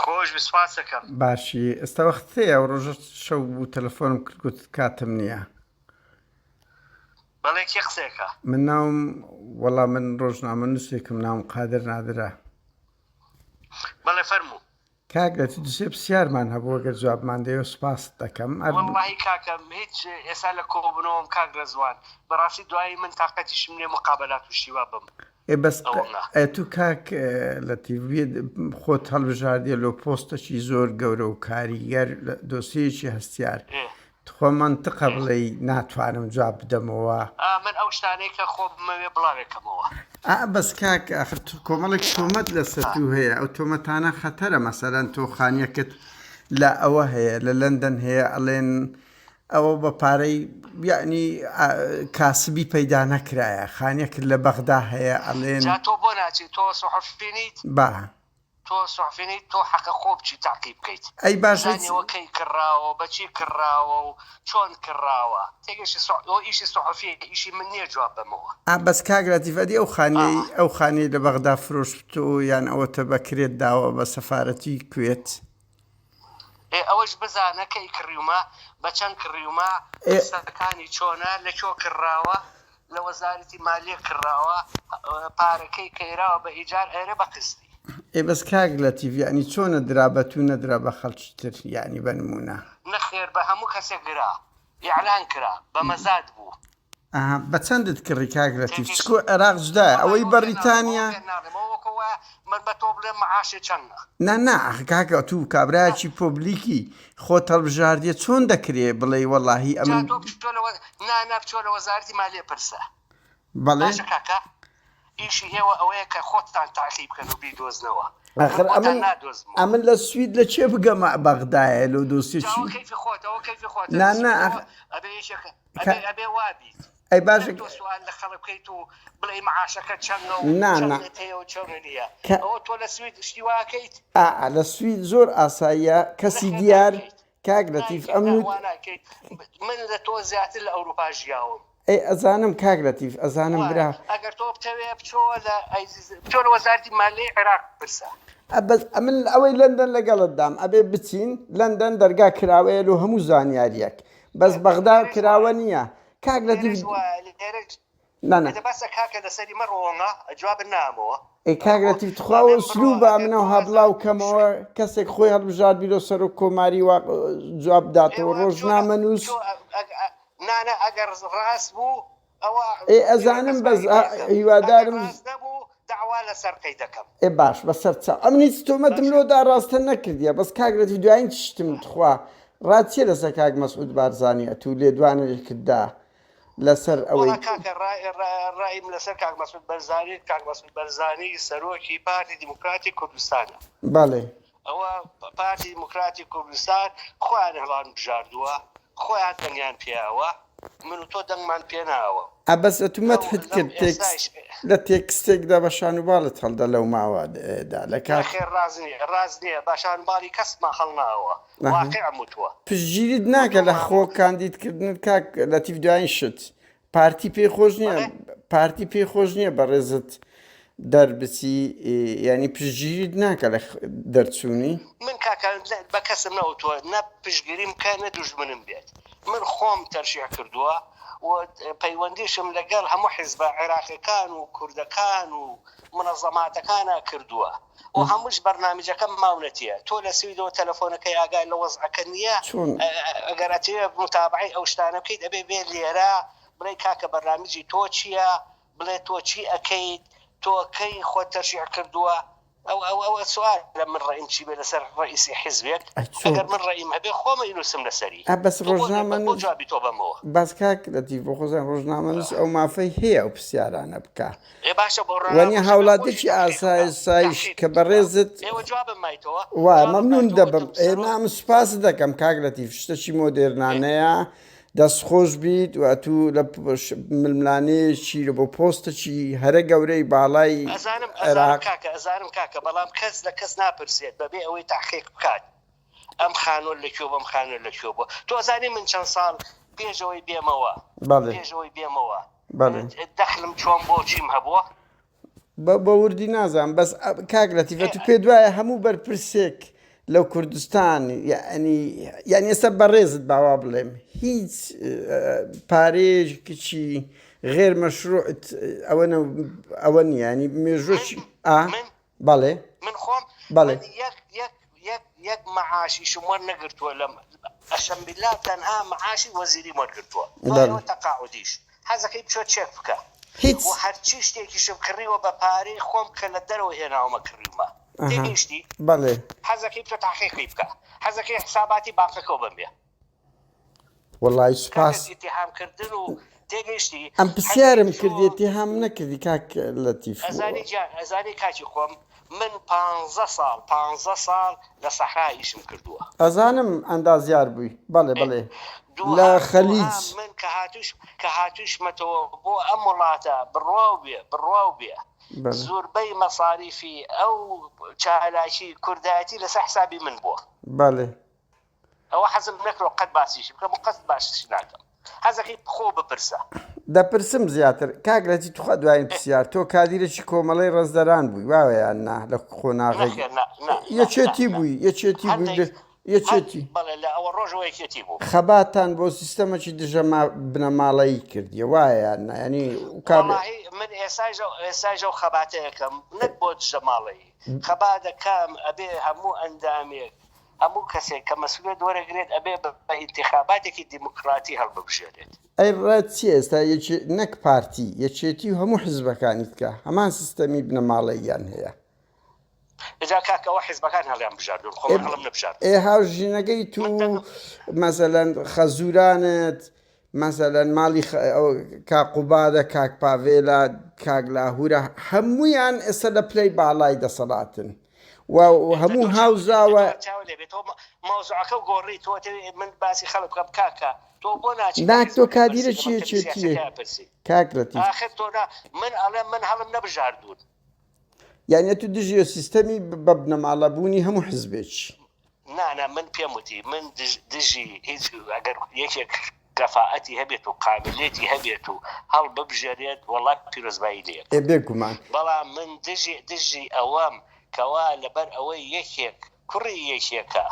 خۆش بسپاسەکەم. باشی ئێستا وەختەیە ئەو ڕۆژە شەو بوو تەلەفۆنم کرد گوت کاتم نییە. بەڵێ کێ قسێکە؟ من ناوم وەڵام من ڕۆژنامە نووسێکم ناوم قادر نادرا. بەڵێ فەرموو. کاک لە دووسێ پرسیارمان هەبوو ئەگەر جوابمان دەیە سوپاس دەکەم. وەڵڵاهی کاکەم هیچ ئێستا لە کۆبوونەوەم کاک رەزوان بەڕاستی دوایی من تااقەتیشم لێ مقابلات و شیوا بم. بەس تو کاک لە تیڤ خۆت هەڵبژاردیە لۆ پۆستەکی زۆر گەورە و کاریگەر دۆسیەکی هەستیار. خۆ منتقە بڵێ ناتوانم جواب بدەمەوە. من ئەو شتانەی کە خۆ بمەوێ بڵاوێکەمەوە. بەس کاک ئاخر کۆمەڵێک تۆمەت لەسەر تو هەیە ئەو تۆمەتانە خەتەرە مەسەلەن تۆ خانیەکەت لە ئەوە هەیە لە لەندەن هەیە ئەڵێن ئەوە بە پارەی یعنی کاسبی پەیدا نەکرایە خانیەکرد لە بەغدا هەیە ئەڵێن تۆ بۆ ناچی تۆ سوحفینیت با تۆ سوحفینیت تۆ حەقە خۆ بچی تاقی بکەیت ئەی باشەوە کەی کراوە بەچی کراوە و چۆن کراوە تێگەشی ئیشی سوحفی ئیشی من نییە جواب بمەوە. بەس کاگراتیڤەدی ئەو خانەی لە بەغدا فرۆشتۆ یان ئەوەتە بەکرێت داوە بە سەفارەتی کوێت. ئەوەش بزانە کەی کڕیومە بە چەند کڕیومە سەکانی چۆنە لەکۆ کراوە لە وەزارەتی مالیە کراوە پارەکەی کەیراوە بە ئیجار ئێرە بە قستی. بەس کاک لە تیڤ ینی چۆنە درابەت و نەدرا بە خەڵکی تر یعنی بنمونە نەخێر بە هەموو کەسێک گرا یعلان کرا بە مەزاد بوو. بە چەندت کڕی کاک لە تیڤ چکۆ عێراق جدایە ئەوەی بەریتانیا من بە تۆ بڵێ مەعاشێ چەندە نا کاکە تو کابراایکی پۆبلیکی خۆت هەڵبژاردیە چۆن دەکرێ بڵێ وەڵاهی ئەمن بچۆ لە وەزارەتی مالیە پرسە بەڵێ کاکە ئیشی ئێوە ئەوەیە کە خۆتتان تاقی بکەن و بیدۆزنەوە. ئەمن لە سوید لە چێ بگەمە بەغدایە لەو دۆسیێکی ئەبێ وابیت ئەی باش سوال لە خەڵک بکەیت و بڵێ مەعاشەکە چەندە و چۆن نییە ئەوە تۆ لە سوید شتی واکەیت لە سوید زۆر ئاساییە کەسی دیار کاک لەتیف ئەمن من لە تۆ زیاتر لە ئەوروپا ژیاوم. ئەزانم کاک لەتیف ئەزانم برا ئەگەر تۆ بتەوێ بچۆ لە وەزارەتی مالیەی عێراق پرسە. من ئەوەی لەندەن لەگەڵت دام ئەبێ بچین لەندەن دەرگا کراوەیە لە هەموو زانیاریەک بەس بەغدا کراوە نییە کاک لەتیف بەسە کاکە لەسەری مە ڕۆڵە جواب نامەوە. کاک لەتیف تخواوە سلوبە منەوە هەبڵاو کەمەوە کەسێک خۆی هەڵبژار بیرۆ سەر و کۆماری جواب داتەوە ڕۆژنامە نووس نانە ئەگەر ڕاست بوو ئەوە ئەزانم بەس هیوادارم داوا لەسەر قەی دەکەم. باش بەسەر چا ئەم هیچ تۆمەتم لۆدا ڕاستە نەکردیە بەس کاک لەتیف دوایین شتم تخوا ڕاچیە لەسەر کاک مەسعود بارزانی ئەتو لێدوانێکدا لەسەر ئەوەی ڕایم لەسەر کاک مەسعود بەرزانی سەرۆکی پارتی دیموکراتی کوردستانە. بەڵێ ئەوە پارتی دیموکراتی کوردستان خۆیان هەڵان بژاردووە خۆیان دەنگیان پێیاوە من و تۆ دەنگمان پێ ناوە. بەس ئەتومەت هت کرد لە تێکستێکدا بە شانوباڵت هەڵدا لەو ماوەدا لە کاخێر ڕاز نییە بە شانوباڵی کەسمان هەڵناوە واقع وتووە پشگیریت ناکە لە خۆ کاندیدکردن کاک لەتیف دوایین شت پارتی پێخۆش نییە پارتی پێخۆش نییە بە ڕێزت دەربچی ینی پشگیریت ناکە لە دەرچوونی من کاکە بە کەسم نەوتووە نە پشگیریم کە نە دوژمنم بێت من خۆم تەرشیح کردووە و پەیوەندیشم لەگەڵ هەموو حیزبە عێراقیەکان و کوردەکان و منەظەماتەکانە کردووە و هەمووش بەرنامجەکەم ماونەتیە تۆ لە سویدەوە تەلەفۆنەکەی ئاگای لە وەزعەکە نییە ئەگەر ئەتەوێ متابعەی ئەو شتانە بکەیت ئەبێ بێ لێرە بڵێ کاکە بەرنامجی تۆ چییە بڵێ تۆ چی ئەەکەیت تۆ کەی خۆت تەرشیح کردووە ئەو سوال لە من ڕئیم چی بێ لەسەر ڕئیسی حیزبێک ئەگەر من ڕئیم هەبێ خۆمە ئینوسم لەسەری بەس ڕۆژنامە جوابی تۆ بەمەوە باس کاک لەتیف بۆ خۆزان ڕۆژنامە نووس ئەو مافەی هەیە ئەو پرسیارانە بکە باشە وەنی هاوڵاتێکی ئاسایش کە بەڕێزت وای مەمنون دەبم نام سوپاس دەکەم کاک لەتیف شتێکی مۆدێرنانەیە دەستخۆش بیت و ئەتوو لە ململانەیەکی لە بۆ پۆستەکی هەرە گەورەی باڵای عێراق ئەزانم کاکە بەڵام کەس لە کەس ناپرسێت بەبێ ئەوەی تاحقیق بکات ئەم خانۆ لەکوێ بەم خانۆ لەکوێ بووە تۆ ئەزانی من چەند ساڵ پێشەوەی بێمەوە دەخلم چۆن بۆ چیم هەبووە بە وردی نازانم بەس کاک لەتیفە تو پێ دوایە هەموو بەرپرسێک لەو کوردستان یعنی ئێستا بەڕێزت باوا بڵێم هیچ پارێژێکی غێر مەشروعت ئەوە نیە ینی مێژۆکی بەڵێ من خۆم بەڵێ یەک معاشی شموەر نەگرتووە لەم ئەشەمبیلا تەنها معاشی وەزیری وەرگرتووە دوایەوە تەقاعودیش حەزەکەی بچۆ چێک بکە و هەرچی شتێکیشم کڕیوە بە پارەی خۆم کە لە دەرەوە هێناومە کڕیومە تێگەیشتی بەڵێ حەزەکەی بچۆ تاحقیقی بکە حەزەکەی حساباتی بانکەکەەوە بمبێ وەڵای سوپاس ئیتیهامکردن و تێگەیشتی ئەم پرسیارم کردی ئیتیهام نەکردی کاک لەتیف ئەزانی کاکی خۆم من 15 ساڵ لە سەحرا ئیشم کردووە ئەزانم ئەندازیار بووی بەڵێ لە خەلیج من کە هاتووشمەتەوە بۆ ئەم وڵاتە بڕواو بێ زۆربەی مەصاریفی ئەو چالاکی کوردایەتی لەسەر حسابی من بووە بەڵێ ئەوە حەزم نەکرۆ قەت باسیشی بکەم و قەت باشیش ناکەم حەزەکەی خۆ بپرسە دەپرسم زیاتر کاگرەتی توخوا دوایین پرسیار تۆ کادیرێکی کۆمەڵی ڕێزدەران بووی واوەیان نا لە خۆناغی یەکێتی بووی یەکێتی بەڵێ لە ئەوە ڕۆژەوە یەکێتی بوو خەباتان بۆ سیستەمەکی دژە بنەماڵەیی کردیە وایە نا ینی من ئێساژە و خەباتەیەکەم نەک بۆ دژە ماڵەیی خەبا دەکەم ئەبێ هەموو ئەندامێک هەموو کەسێک کە مەسئولێت وەرەگرێت ئەبێ بە ئینتیخاباتێکی دیموکراتی هەڵببژێرێت ئەی ڕێت چی ئێستا نەک پارتی یەکێتی و هەموو حزبەکانی بکە هەمان سیستەمی بنەماڵەییان هەیە ئەجا کاکەوە حیزبەکان هەڵیان بژاردون خۆمان هەڵم نەبژارد هاوژینەکەی تو مەسەلەن خەزورانت مەسەلەن ماڵی کاقوبادە کاک پاڤێلە کاک لاهورە هەموویان ئێستا لە پلەی باڵای دەسەڵاتن و هەموو هاوزاوە مۆزوعەکە و گۆڕی تۆ من باسی خەڵک بکەم کاکە تۆ بۆ ناک تۆ کادیرە چیە کاک لەتیف من ئەڵێم من هەڵم نەبژاردون یعنی تو دژی سیستەمی بە بنەماڵەبوونی هەموو حزبێکی نانە من پێم وتی من دژی هیچ ئەگەر یەکێک گەفاعەتی هەبێت و قابلێتی هەبێت و هەڵ ببژێرێت وەڵات پیرۆزبایی لێت بێگومان بەڵام من دژی ئەوەم کەوا لەبەر ئەوەی یەکێک کوڕی یەکێکە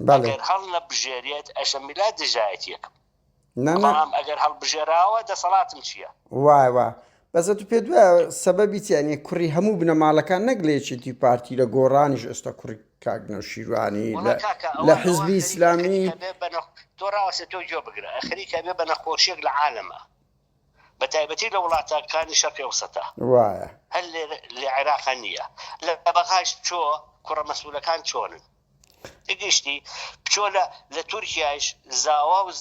ئەگەر هەڵ نەبژێرێت ئەشەمبیلا دژایەتێکم بەڵام ئەگەر هەڵبژێراوە دەسەڵاتم چییە وای بەزە تو پێ دوایە سەبەبی چیانێ کوڕی هەموو بنەماڵەکان نەگلێچێتی پارتی لە گۆڕانیش ئێستا کوڕی کاگنە شیروانی لە حزبی ئیسلامی تۆ ڕاوەسە تۆ جۆ بگرە ئەخریکە بێ بە نەخۆشیێک لە عالەمە بە تایبەتی لە وڵاتەکانی شەرقی ئەوسەتە وایە هەر لە عێراق نییە لە بەغاش چۆ کوڕە مەسئولەکان چۆنن تێگەیشتی بچۆ لە تورکیاش زاوا و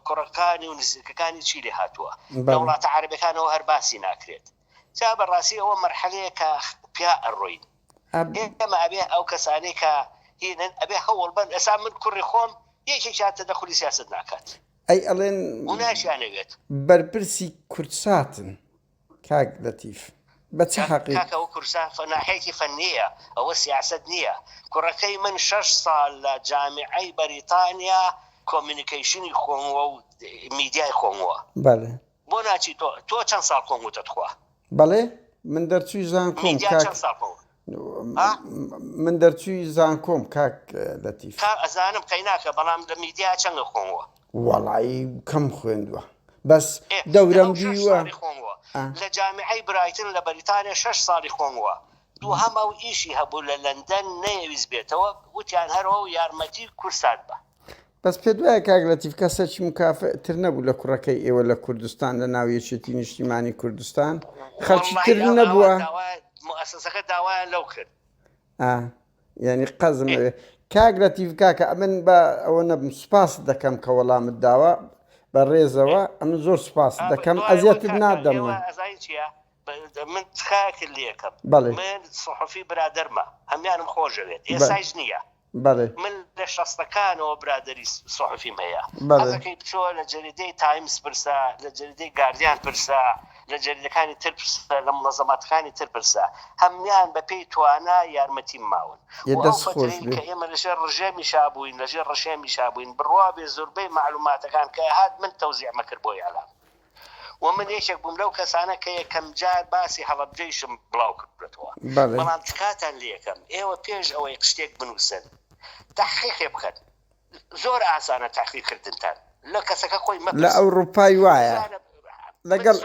کوڕەکانی و نزیکەکانی چی لێ هاتووە لە وڵاتە عەرەبیەکانەوە هەر باسی ناکرێت جا بەڕاستی ئەوە مەرحەلەیە کە پیا ئەڕۆین ئێمە ئەبێ ئەو کەسانەی کە هینن ئەبێ هەوڵ بن ئێستا من کوڕی خۆم یەکێک تەدەخولی سیاست ناکات ئەی ئەڵێن ناشیانەوێت بەرپرسی کورتساتن کاک لەتیف بە چه حەقی کاکەوە کورسان ناحەیەکی فەنیە ئەوە سیاست نییە کوڕەکەی من 6 ساڵ لە جامیعەی بەریتانیا کۆمیونیکیشنی خۆمەوە و میدیای خۆمەوە بەڵێ بۆ ناچی تۆ چەند ساڵ خۆموتت خوا بەڵێ من دەرچووی زانکۆم من دەرچووی زانکۆم کاک لەتیف ئەزانم قەیناکە بەڵام لە میدیا چەندە خۆمەوە وەڵایی کەم خوێندووە بەس دەورەم دیوە لە جامیعەی برایتن لە بەریتانیا 6 ساڵی خۆمەوە دوو هەمە و ئیشی هەبوو لە لەندەن نەیەویست بێتەوە وتیان هەرەوە و یارمەتی کورسات بە بەس پێ دوایە کاک لەتیف کەسێکی مکافئتر نەبوو لە کوڕەکەی ئێوە لە کوردستان لە ناو یەکێتی نیشتیمانی کوردستان خەڵکی تر نەبووە مؤسسەکە داوایان لەو کرد یعنی قەزم کاک لەتیف کاکە ئەمن بە ئەوە نەبم سوپاس دەکەم کە وەڵامت داوە بە ڕێزەوە ئەمن زۆر سوپاس دەکەم ئەزیەتت نادەمە من تخاکر لێکم من صحفی برادەرمە هەمیانم خۆشەوێت ئێساش نییە من لە شەستەکانەوە برادری صحفیم هەیە حەزەکەی بچۆ لە جەریدەی تایمز پرسە لە جەریدەی گاردیان پرسە لە جەریدەکانی تر پرسە لە مڵەزەماتەکانی تر پرسە هەمیان بە پێی توانە یارمەتی ماون کە ئێمە لەژێر ڕژێمی شابووین لەژێر ڕەشێمی شابووین بڕوا بێ زۆربەی معلوماتەکان کە هات من تەوزیعمە کرد بۆ یاڵام ومن یەکێک بووم لەو کەسانە کە یەکەم جار باسی هەڵەبجەیشم بڵاو کردێتەوە بەڵێ بەڵام چکاتان لێ یەکەم ئێوە پێش ئەوەی شتێک بنووسن تحقیقێ بکەن زۆر ئاسانە تحقیقکردنتان لە کەسەکە خۆی لە ئەوروپای وایە لەگەڵ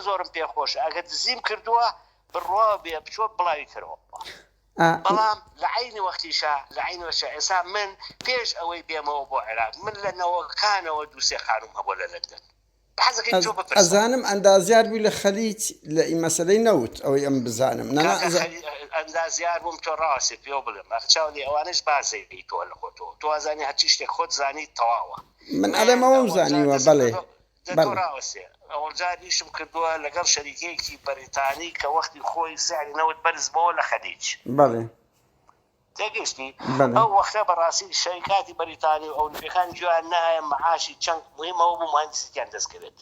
زۆرم پێخۆشە ئەگەر دزیم کردووە بڕوا بێ بچۆ بڵاوی کردەوە بەڵام لە عینی وەختیشە لە عینی وەشە ئێسا من پێش ئەوەی بێمەوە بۆ عێراق من لە نەوەکانەوە دووسێ خانوم هەبوو لە لەندەن ئەزانم ئەندازیار بووی لە خەلیج لە مەسەلەی نەوت ئەوەی ئەم بزانم ئەندازیار بووم تۆ ڕاستی پێ بڵێم ئەخچاوی ئەوانش بازەی تۆ لە خۆتەوە تۆ ئازانی هەرچی شتێک خۆت زانی تەواوە من ئەلێمەوەم زانیوە بەڵێ ڕاوەستێ ئەوەجاریشم کردووە لەگەڵ شەریکەیەکی بەریتانی کە وەختی خۆی سعری نەوت بەرزبەوە لە خەلیج بەڵێ تێگەشتی ئەو وەختە بەڕاستی شەریکاتی بەریتانی و ئەوروپیەکان گویان نایە مەعاشی چەند مهمەوە بوو مهندسیان دەستکەوێت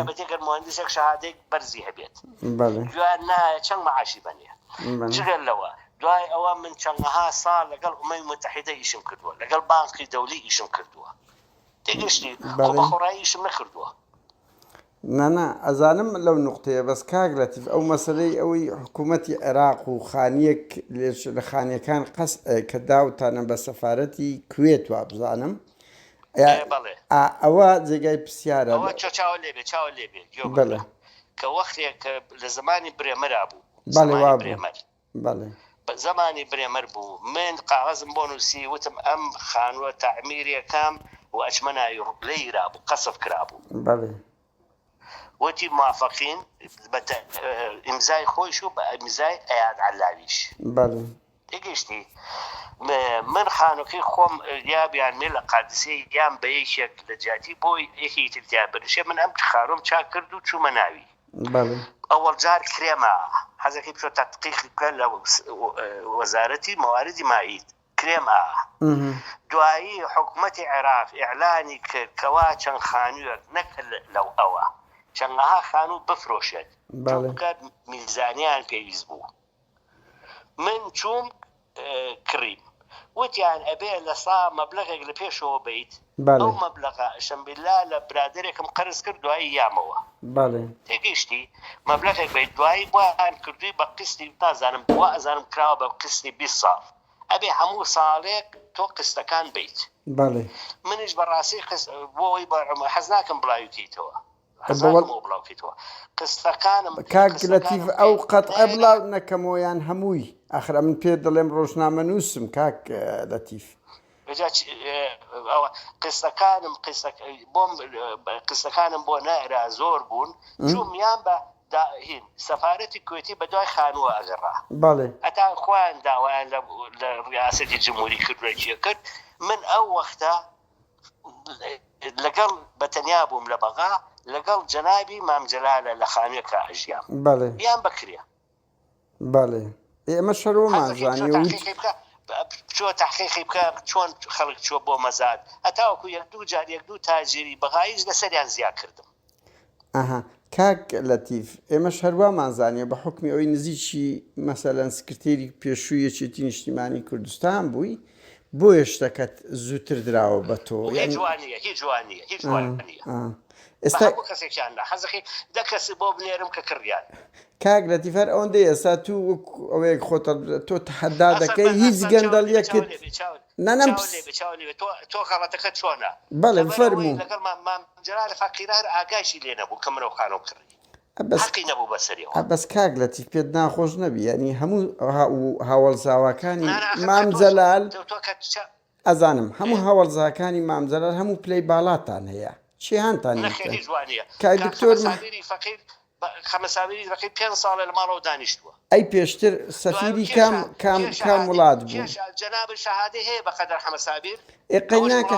بەتێگەر مهندسێک شەهادەیەک بەرزی هەبێت گویان نایە چەند مەعاشی بەنێ جگەر لەوە دوای ئەوە من چەندەها ساڵ لەگەڵ ئومەی متحیدە ئیشم کردووە لەگەڵ بانکی دەولی ئیشم کردووە تێگەشتی بەخۆڕایی ئیشم نەکردووە نانا ئەزانم لەو نقطەیە بەس کاک لەتیف ئەو مەسلەی ئەوەی حکوومەتی عێراق و خانیەک لە خانیەکان قەس کە داوتانە بە سەفارەتی کوێت وا بزانم ئەوە جێگای پرسیارە چاوە لێبێ کە وەختێک لە زمانی برێمەرا بوو بەڵێ زمانی برێمەر بوو من قاغەزم بۆ نووسی وتم ئەم خانووە تەعمیرەکەم و ئەچمە ناوی لەیرا بوو قەسف کرابوو بەڵێ وتي موافقين امزاي خويش وبامزاي اياد علاويش بله تيجيشتي من خانوكي خوم ياب يعني مل قادسي يام بيشك لجاتي بوي يكي تبتابر شي من امت خاروم شاكردو شو مناوي بله اول جار كريمه هذا كيف شو تدقيق كل وزارتي موارد مائيه كريمه دعائي حكومه العراق اعلاني كواچن خانوك نكل لو اوا چەندەها خانوو بفرۆشێت بکات میزانیان پێویست بوو من چوم کڕیم وتیان ئەبێ لە سا مەبلەغێک لە پێشەوە بیت ئەو مەبلەغە شەمبیلا لە برادێکم قەرز کرد دوایی یامەوە تێگەیشتی مەبلەغێک بیت دوایی بۆیان کردووی بە قستی نازانم بووە ئەزانم کراوە بە قستی 20 ساڵ ئەبێ هەموو ساڵێک تۆ قستەکان بیت منیش بەڕاستی بۆی حەز ناکەم بڵاویتیتەوە کاک لەتیف ئەو قەتعە بڵاو نەکەمەوەیان هەمووی ئەخرە من پێ دەڵێم ڕۆژنامە نووسم کاک لەتیف قستەکانم بۆ نائرا زۆر بوون چوومیان بە هین سەفارەتی کوێتی بە دوای خانووە ئەگەڕا ئەتا خۆیان داوایان لە ڕیاسەتی جمهوری کردوێکیە کرد من ئەو وەختە لەگەڵ بەتەنیا بووم لە بەغا لەگەڵ جەنابی مامجەلالە لە خانوویەکە ئەژیام یان بکرێ ئێمە شەرۆمان زانی چۆ تحقیقی بکە چۆن خەڵک چوە بۆ مەزاد هەتاوەکو یەک دوو جار یەک دوو تاجیری بەغایش لەسەریان زیاد کردم کاک لەتیف ئێمە هەروەمان زانیە بە حکمی ئەوەی نزیکی مەسەلەن سکرتێری پێشووی یەکێتی نیشتیمانی کوردستان بووی بۆیە شتەکەت زووتر دراوە بە تۆ هیچ جوانیە ئێستا کەسێکیان حەزەکەی دە کەسی بۆ بنێرم کە کڕیان کاک لەتیفەر ئەوەندەی ئێستا تو ئەوەیەک خۆتە تۆ تەحەدا دەکەی هیچ گەندەڵیەکت نەنەم تۆ خەڵەتەکە چۆنە بەڵێ فەرموو لەگەڵ مامجەلال فەقیرە ئاگایشی لێ نەبوو کە مرۆ خانۆ کڕی حەقی نەبوو بەسەریەوە بەس کاک لەتیف پێت ناخۆش نەبی ینی هەموو هاوڵزاواکانی مامجەلال ئەزانم هەموو هاوڵزاکانی مامجەلال هەموو پلەی باڵاتان هەیە چیهانتان کای دکتۆر فەقیر خەمەساویری ڕقی 5 ساڵە لە ماڵەوە دانیشتووە ئەی پێشتر سەفیری کام وڵات بوو جەناب شەهادەی هەیە بەقەدەر خەمەساویر ئێقەیناکە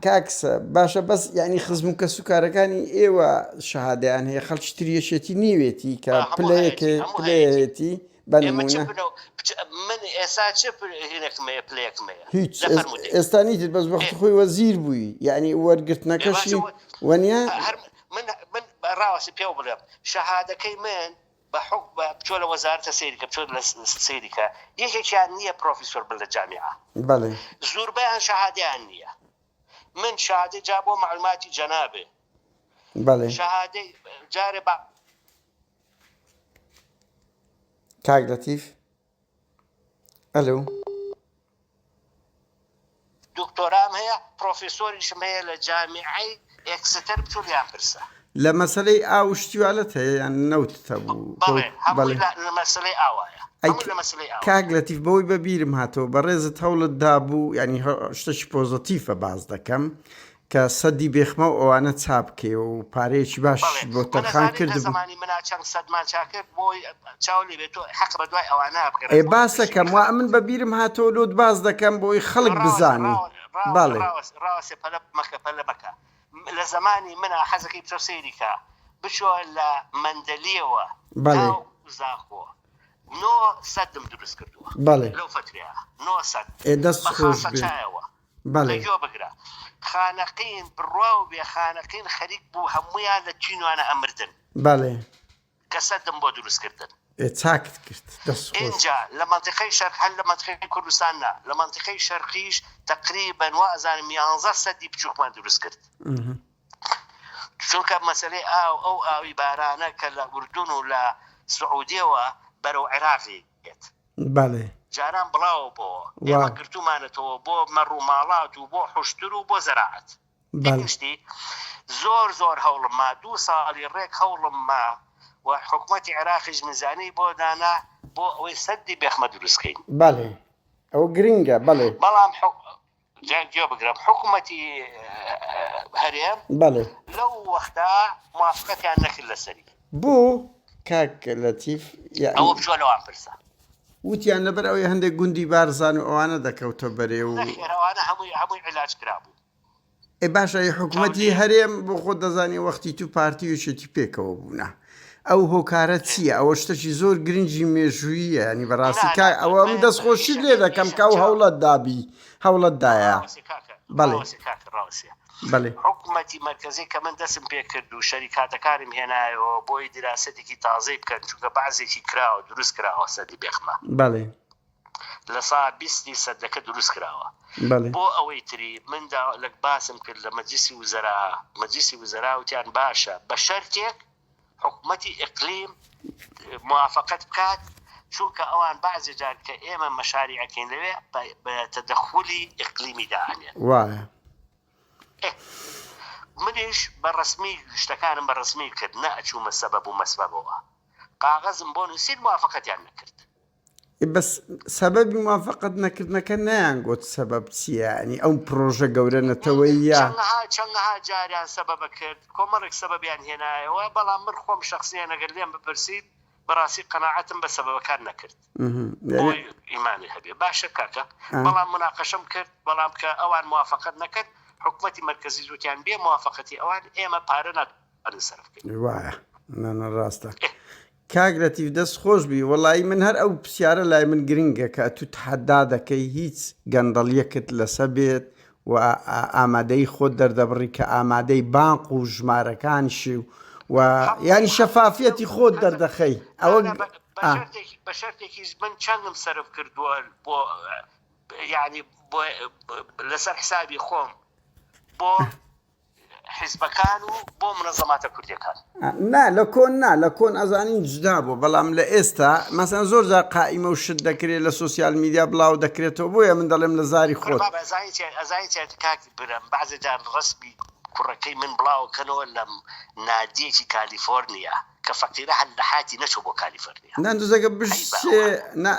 کاکسە باشە بەس یعنی خزم و کەسوکارەکانی ئێوە شەهادەیان هەیە خەڵکی تریەشێتی نیوێتی کە پلەیەتی بەنمونە من ئێستا چ هینێکمەیە پلەیەکمەیە هیچ ئێستا نیتت بەس وەختی خۆی وەزیر بووی یعنی وەرگرتنەکەشی وەنیا من ڕاوەسی پێ بڵێم شەهادەکەی من بچۆ لە وەزارەتە سەیریکە بچۆ لە سەیریکە یەکێکیان نییە پرۆفیسۆر بن لە جامیعە بەڵێ زۆربەیان شەهادەیان نییە من شەهادەی جا بۆ معلوماتی جەنابێ بەڵێ شهادەی جارێ بە کاک لەتیف ئەلو دکتۆرام هەیە پرۆفیسۆریشم هەیە لە جامیعەی ئێکستەر بچوو لیان پرسە لە مەسەلەی ئاو شتیوالەت هەیە یان نەوتتە بوو بەڵێ هەمووی لە مەسلەی ئاوایە هەمووی لە مەسلەی ئاوا کاک لەتیف بەوەی بەبیرم هاتەوە بەڕێزت هەوڵت دابوو ینی شتێکی پۆزتیفە باز دەکەم کە سەدی بێخمە و ئەوانە چاپکێ و پارەیەکی باش بۆ تەرخان کرد زمانی منا چەند سەدمان چاکرد بۆی چاولی بێت حەق بە دوای ئەوانە بکرێت ئێ باسەکەم وا من بەبیرم هاتەوە لۆت باز دەکەم بۆی خەڵک بزانی بەڵێ ڕاوەسێ پەلە مەکە پەلە بکە لە زمانی منە حەزەکەی بچۆ سەیریکە بچۆ لە مەندەلیەوە بەڵێ زاخۆ نۆ سەدم دروست کردووە بەڵێ لەو فترەیە نۆ سەد دەست خۆش چایەوە بەڵێ لەگوێ بگرە خانەقین بڕوا و بێ خانەقین خەریک بوو هەمویان لە چینوانە ئەمردن بەڵێ کە سەدم بۆ دروستکردن چاکت کرد دەست خۆش اینجا لە منطقەی شەرق هەر لە منطقەی کوردستاننا لە منطقەی شەرقیش تقریبەن وازانم 11 سەدی بچووکمان دروست کرد چونکە مەسەلەی ئەو ئاوی بارانە کە لە ئوردون و لە سعودیەوە بەرەو عێراقی دێت بەڵێ جاران بڵاو بۆ ئێمە گرتومانێتەوە بۆ مەڕووماڵات و بۆ حوشتر و بۆ زەراعەت شتی زۆر هەوڵم ما 2 ساڵی ڕێک هەوڵم ما و حکوومەتی عێراقیش میزانی بۆ دانا بۆ ئەوەی سەدی بێخمە دروستکەین بەڵێ ئەو گرنگە بەڵێ بەڵام جا بگرم حکوومەتی هەرێم بەڵێ لەو وەختا موافقەتیان نەکرد لەسەری بوو کاک لەتیف ئەوە بچۆ لەوان پرسە وتیان لەبەر ئەوەی هەندێک گوندی بارزان و ئەوانە دەکەوتە بەرێ و نەخێرەوانە هەمووی علاج کرابوو ئێ باشە حکوومەتی هەرێم بۆ خۆ دەزانی وەختی تو پارتی و شێتی پێکەوە بوونە ئەو هۆکارە چییە ئەوە شتێکی زۆر گرنگی مێژوویە ینی بەڕاستی کای ئەوە من دەستخۆشی لێ دەکەم کە و هەوڵەت دابی هەوڵەتدایە بەڵێ بەڵێ حکوومەتی مرکزی کە من دەستم پێ کرد و شەریکاتەکارم هێنایەوە بۆی دراسەتێکی تازەی بکەن چونکە بەعزێکی کراوە دروست کراوە سەدی بێخمە بەڵێ لە سا 20 سەدەکە دروست کراوە بۆ ئەوەی تری مندا لە باسم کرد لە مەجلیسی وزەرا وتیان باشە بە شەرتێک حکوومەتی ئیقلیم موافقەت بکات چونکە ئەوان بعضی جار کە ئێمە مەشاریعەکەین لەوێ بە تەدەخولی ئیقلیمی داهێنێن وایە منیش بەڕسمی شتەکانم بەڕسمی کرد نەئەچوومە سەبەب و مەسبەبەوە قاغەزم بۆ نووسید موافقەتیان نەکرد بەس سەبەبی موافقەت نەکردنەکە نەیانگوت سەبەب چییە ینی ئەو پرۆژە گەورە نەتەوەی یا چەندەها جاریان سەبەبە کرد کۆمەڵێک سەبەبیان هێنایەوە بەڵام من خۆم شخصیان ئەگەر لێم بپرسید بەڕاستی قەناعەتم بە سەبەبەکان نەکرد بۆی ئیمانی هەبێ باشە کاکە بەڵام مناقەشەم کرد بەڵام کە ئەوان موافقەت نەکرد حکوومەتی مرکزی زوتیان بێ موافقەتی ئەوان ئێمە پارە ناتوانین سەرف بکەین وایە ڕاستە کاک لەتیف دەست خۆش بی وەڵایی من هەر ئەو پرسیارە لای من گرنگە کە تو تحەدا دەکەی هیچ گەندەڵیەکت لەسە بێت و ئامادەی خۆت دەردەبڕی کە ئامادەی بانق و ژمارەکانشی و ینی شەفافیەتی خۆت دەردەخەی ئەوە بە شەرتێکیش من چەندم سەرف کردووە بۆ یعنی لەسەر حسابی خۆم بۆ حیزبەکان و بۆ منەظەماتە کوردیەکان لە کۆن ئەزانین جدا بوو بەڵام لە ئێستا مەسەن زۆر جار قائیمە و شت دەکرێت لە سوسیال میدیا بڵاو دەکرێتەوە بۆیە من دەڵێم لە زاری خۆت ئەزایەتی کاک برم بەعزە جار ڕسمی کوڕەکەی من بڵاوکەنەوە لە نادیەکی کالیفۆرنیا کە فەقیرە هەر لە حاتی نەچوو بۆ کالیفۆرنیا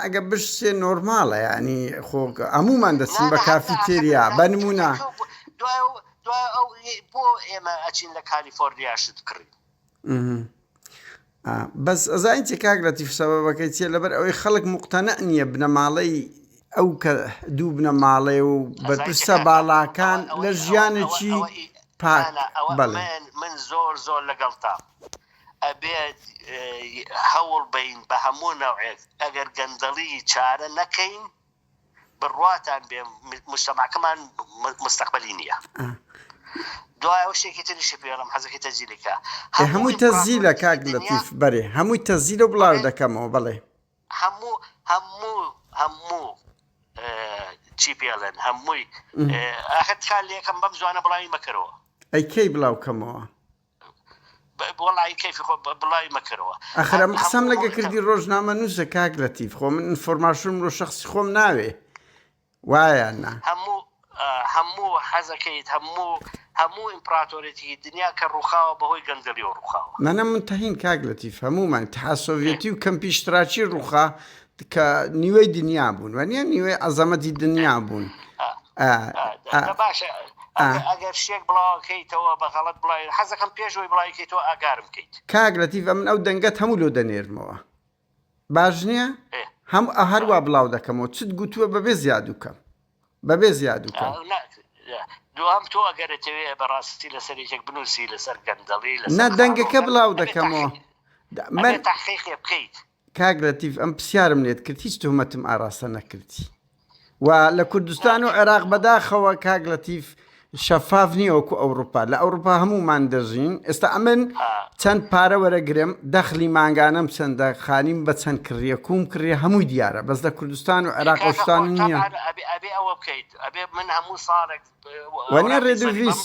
ئەگە بشتێ نۆرماڵە ینی خۆ هەمومان دەچین بە کافیتێریا بە نمونە بۆ ئێمە ئەچین لە کالیفۆرنیا شت کڕین بەس ئەزانیتی کاک لەتیف سەبەبەکەی چیە لەبەر ئەوەی خەڵک موقتەنە نییە بنەماڵەی ئەو کە دوو بنەماڵێ و بەرپرسە باڵاکان لە ژیانێکی پاک من زۆر لەگەڵتام ئەبێت هەوڵ بین بە هەموو نەوعێک ئەگەر گەندەڵی چارە نەکەین بڕواتان بێ مجتەماعەکەمان مستەقبەلی نییە دوای ئەو شتێکی تریشی پێڵم حەزەکەی تەزیلەکە هەمووی تەزیلە کاک لەتیف بەرێ هەمووی تەزیلە بڵاو دەکەمەوە بەڵێ هەموو چی پێڵێن هەمووی ئاخەت خال لێکم بەم زوانە بڵاوی مەکەرەوە ئەی کەی بڵاوکەمەوە والله كيف بالله مكروه آخر أم قسم لقى كردي روزنامە نووسە کاک لەتیف خۆ من ئینفۆرماسیۆن بۆ شخصی خۆم ناوێ وایە هەموو حەزەکەیت هەموو ئیمپراتۆرێتی دنیا کە ڕووخاوە بەهۆی گەندەلی و ڕووخاوە نەنە منتەهین کاک لەتیف هەمومان اتحاد سۆڤیەتی و کەمپی اشتراکی ڕووخا کە نیوەی دنیا بوون وەنیە نیوەی عەزەمەتی دنیا بوون باشە ئەگەر شتێک بڵاوکەیتەوە بەغەڵەت بڵای حەزەکەم پێشەوەی بڵایکەیتەوە ئاگارم بکەیت کاک لەتیف من ئەو دەنگەت هەموو لۆ دەنێرمەوە باش نییە هەم هەروە بڵاو دەکەمەوە چت گوتووە بەبێ زیاد وکەم بەبێ زیاد وکەم دوام تۆ ئەگەرەتەوێ بەڕاستی لەسەرێکێک بنووسی لەسەر گەندەڵی نە دەنگەکە بڵاو دەکەمەوە من تحقیقی بکەیت کاک لەتیف ئەم پرسیارم لێت کرد هیچ تۆمەتم ئاراستە نەکردی و لە کوردستان و عێراق بەداخەوە کاک لەتیف شەفاف نییە وەکو ئەوروپا لە ئەوروپا هەمومان دەژین ئێستا ئەمن چەند پارە وەرەگرم دەخلی مانگانەم چەندە خانیم بە چەند کڕیە کوم کڕیە هەمووی دیارە بەس لە کوردستان و عێراق ئەوشتان نییە ئەبێ ئەوە بکەیت ئەبێ من هەموو ساڵێک وانە ڕێدویس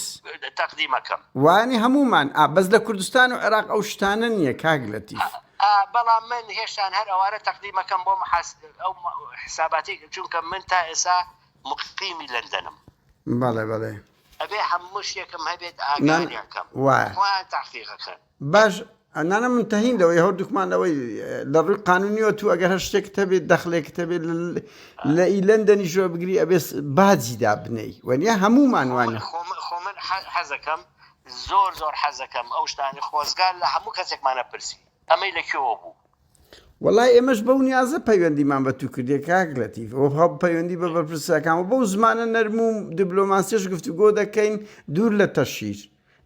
تەقدیمەکەم وانی هەمومان بەس لە کوردستان و عێراق ئەو شتانە نییە کاک لەتیف بەڵام من هێشتان هەر ئەوارە تەقدیمەکەم بۆ ئەو حساباتی چونکە من تا ئێسا مقیمی لەندەنم بەڵێ ئەبێ هەموو شتێکم هەبێت ئاگاریەکەم وایە تحقیقەکە باش نانە منتەهیندەوەی هەردووکمانەوەی لە ڕووی قانونیوە تو ئەگەر هەر شتێک هەبێت دەخلێکت هەبێت لە ئیلەندەنیشەوە بگری ئەبێ باجیدا بنەی وەنیە هەمومان وانە خۆ من حەزەکەم زۆر حەزەکەم ئەو شتانی خۆزگار لە هەموو کەسێکمانە پرسی ئەمەی لەکوێوە بوو وەڵای ئێمەش بەو نیازە پەیوەندیمان بە تو کردێ کاک لەتیف ئەو هەڵ پەیوەندی بە بەرپرسەکان و بەو زمانە نەرم و دیبلۆماسیەش گفتوگۆ دەکەین دوور لە تەشیر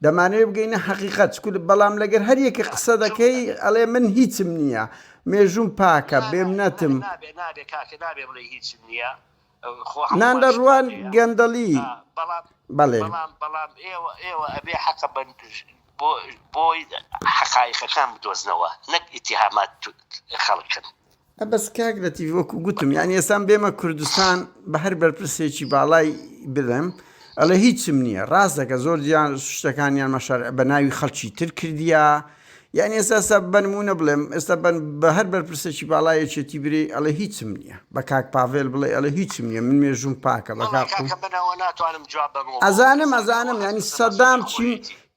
دەمانەوێت بگەینە حەقیقەت چکول بەڵام لەگەر هەر یەکە قسە دەکەی ئەڵێ من هیچم نییە مێژوم پاکە بێم نەتم نابێ کاکە نابێ بڵێ هیچم نییە نان لە ڕوان گەندەڵی بەڵێ بەڵام ئێوە ئەبێ حەقە بۆی حەقایقەکان بدۆزنەوە نەک ئیتیهامات خەڵکن بەس کاک لەتیف وەکو گوتم یعنی ئێستا بێمە کوردستان بە هەر بەرپرسێکی باڵای بدەم ئەڵێ هیچم نییە ڕاست دەکە زۆر جیان شتەکانیان مەشار بە ناوی خەڵکی تر کردیا یعنی ئێستا بنمونە بڵێم ئێستا بە هەر بەرپرسێکی باڵایەکێتی برێ ئەڵێ هیچم نییە بە کاک پاڤێل بڵێ ئەڵێ هیچم نییە من مێژوم پاکە بە ئەزانم ینی سەدام چی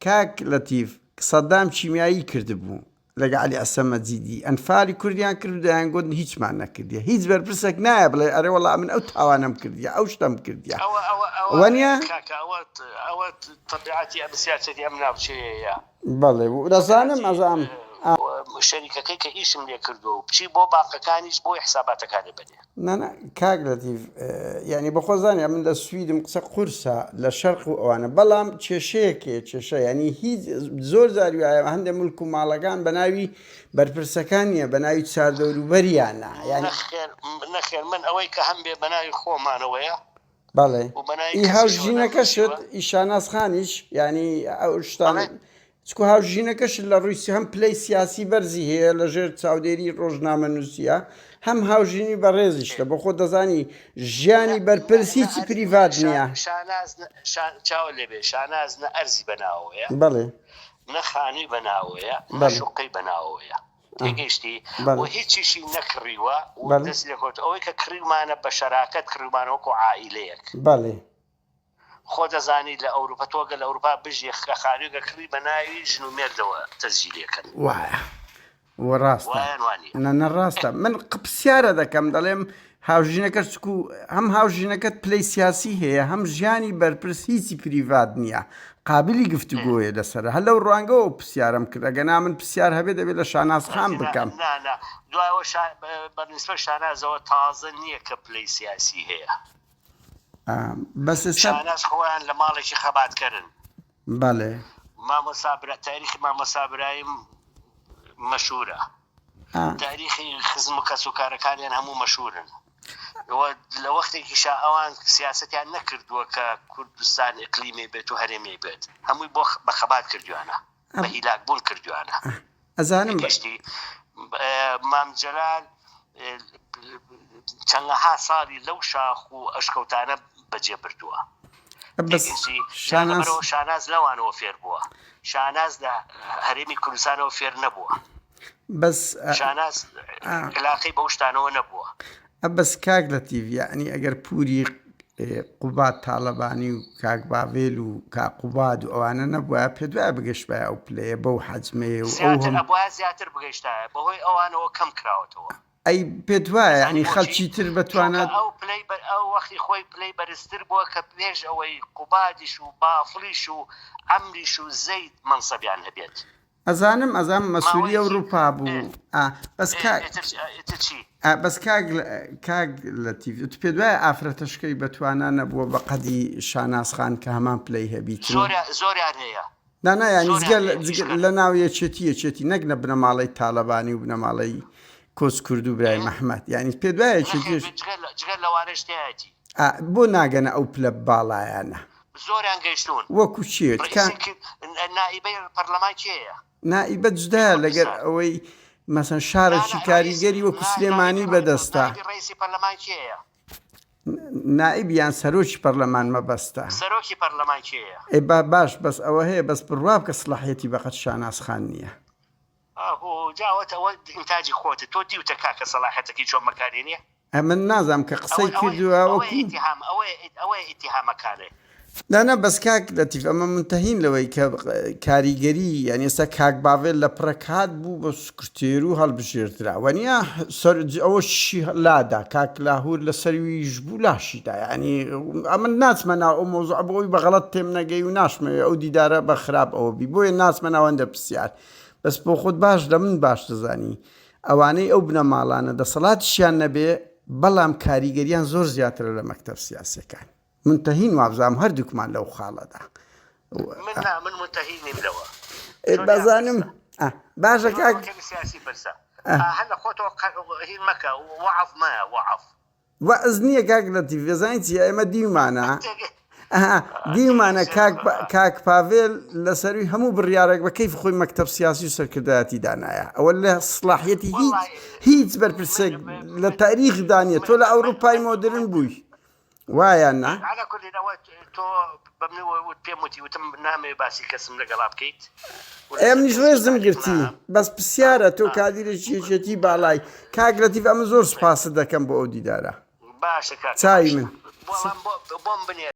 کاک لەتیف سەدام چیمیایی کردبوو لەگە عەلی ئەسەمەجیدی ئەنفالی کوردیان کردیان گوت هیچمان نەکردیە هیچ بەرپرسێک نایە بڵێ ئەرێ وەڵا من ئەو تاوانم کردیە ئەو شتم کردیە وەنیە ئەوە تەبیعەتی ئەم سیاسەتی ئەم ناوچەیە بەڵێ دەزانم ئەزانم شەریکەکەی کە ئیشم لێ کردو و بچی بۆ باقەکانیش بۆی حساباتەکانی بەدێ نانە کاک لەتیف یعنی بەخۆزانیا من لە سویدم قسە قورسە لە شەرق و ئەوانە بەڵام کێشە ینی هیچ زۆر زاری وایە هەندێک ملک و ماڵەکان بە ناوی بەرپرسەکان نیە بە ناوی چاردەوروبەریانە یعنی نەخێر من ئەوەی کە هەم بێ بە ناوی خۆمانەوەیە بەڵێ ئی هاوژینەکەشت ئیشاناسخانیش ینی ئەو شتان چکو هاوژینەکەش لە ڕووی هەم پلەی سیاسی بەرزی هەیە لەژێر چاودێری ڕۆژنامە نووسیە هەم هاوژینی بەڕێزیشتە بە خۆ دەزانی ژیانی بەرپرس هیچی پریڤات نییە چاوە لێبێ شاناز نە ئەرزی بەناوەیە بەڵێ نە خانووی بەناوەیە نە شوقەی بەناوەیە تێگەیشتی و هیچیشی نەکڕیوە و دەست لێکۆت ئەوەی کە کڕیمانە بە شەراکەت کڕیمانە وەکو عائیلەیەک بەڵێ خۆ دەزانی لە ئەوروپا تۆگە لە ئەوروپا بژی خانوویگە کڕی بە ناوی ژن و مێردەوە تەسجیلەکەن وایە وەڕاستە نەڕاستە من پرسیارە دەکەم دەڵێم هاوژینەکە چکو هەم هاوژینەکەت پلەی سیاسی هەیە هەم ژیانی بەرپرس هیچی پریڤات نییە قابلی گفتوگۆیە لەسەر هەر لەو ڕوانگەەوە پرسیارم کرد ئەگەنا من پرسیار هەبێت دەبێت لە شانازخان بکەم دوایەوە بەنسبە شانازەوە تازە نییە کە پلەی سیاسی هەیە بەس شاناز خۆیان لە ماڵێکی خەباتکردن بەڵێ تاریخی مامۆسابرایم مەشهورە تاریخی خزم و کەس و کارەکانیان هەموو مەشهورن لە وەختێکی ئەوان سیاسەتیان نەکردووە کە کوردستان ئیقلیمی بێت و هەرێمی بێت هەمووی بۆ بە خەبات کردوانە بە هیلاکبوون کردوانە ئەزانم گەشتی مامجەلال چەندەها ساڵی لەو شاخ و ئەشکەوتانە بەجێ بردووە بەس شاناز شاناز لەوانەوە فێر بووە شاناز لە هەرێمی کوردستانەوە فێر نەبووە بەس شاناز علاقەی بەو شتانەوە نەبووە بەس کاک لەتیڤ یعنی ئەگەر پووری قوبات تاالبانی و کاک باڤێل و کاقوباد و ئەوانە نەبووە پێ دوای بگەشت بە ئەو پلەیە بەو حەجمەیە و زیاتر بگەشتایە بەهۆی ئەوانەوە کەم کراوەتەوە ئەی پێ دوایە ینی خەڵکی تر بتوانێت ئەو پلەی ئەو وەختی خۆی پلەی بەرزتر بووە کە پێش ئەوەی قوبادیش و بافڵیش و ئەمریش و زەید مەنسەبیان هەبێت ئەزانم مەسوولی ئەوروپا بوو بەس کاک لەتیڤ پێ دوایە ئافرەتەشکەی بەتوانە نەبووە بە قەدی شانازخان کە هەمان پلەی هەبیت زۆریان هەیە نانایانی لە ناو یەکێتی نەک نە بنەماڵەی تاالبانی و بنەماڵەی کۆس کورد و برای مەحمەد یعنی پێ دوایە جگەل لەوانەشتایەتی بۆ ناگەنە ئەو پلە باڵایانە زۆریان گەیشتون وەکو چێت نائیبەی پەرلەمان کێیە نائیبەت جودایە لەگەر ئەوەی مەسەن شارێکی کاریگەری وەکو سلێمانی بەدەستە ڕئیسی پەرلەمان کێیە نائیبیان سەرۆکی پەرلەمان مەبەستە سەرۆکی پەرلەمان کێیە باش بەس ئەوە هەیە بەس بڕوا بکە سڵاحیەتی بەقەت شانازخان نییە جاوەتەوە ئینتاجی خۆتە تۆ دیوتە کاکە سەلاحەتەکەی چۆن مەکارێنیە من نازام کە قسەی کردووە ئەوەی ئیتیهامەکانێ دانا بەس کاک لەتیڤ ئەمە منتەهین لەوەی کە کاریگەری یعنی ئێستا کاک باڤێل لە پڕەکات بوو بە سکرتێر و هەڵبژێردرا وەنیە ئەوەشی لادا کاک لاهور لە سەرویش بوو لاشیدا ینی ئەمە ناچمە ناو ئەو مۆزوع بۆی بەغەڵەت تێم نەگەی و ناشمەوێ ئەو دیدارە بە خراپ ئەوە بی بۆیە ناچمە ناوەندە پرسیار بەس بۆ خۆت باش لە من باش دەزانی ئەوانەی ئەو بنەماڵانە دەسەڵاتیشیان نەبێ بەڵام کاریگەریان زۆر زیاترە لە مەکتەب سیاسیەکان منتەهین وابزانم هەردووکمان لەو خاڵەدا من منتەهین نیم لەوە بەزانم باشە کاک سیاسی پرسە هەلە خۆتەوە هین مەکە وەعەف مایە وەعەف وەعز نییە کاک لەتیڤ دەزانیت چیە ئێمە دیمانە کاک پاڤێل لەسەروی هەموو بڕیارێک بە کەیف خۆی مەکتەب سیاسی و سەرکردایەتی دانایە ئەوە لە سڵاحیەتی هیچ بەرپرسێک لە تاریخدا نیە تۆ لە ئەوروپای مۆدرن بووی وایە نا تۆ بەمنەوە پێم وتی وتم نامێ باسی کەسم لەگەڵا بکەیت ئێمنیش ڕێزم گرتی بەس پرسیارە تۆ کادیرێکی یەکێتی باڵای کاک لەتیڤ ئەمە زۆر سوپاست دەکەم بۆ ئەو دیدارە باشە چاوی من بۆم بنێ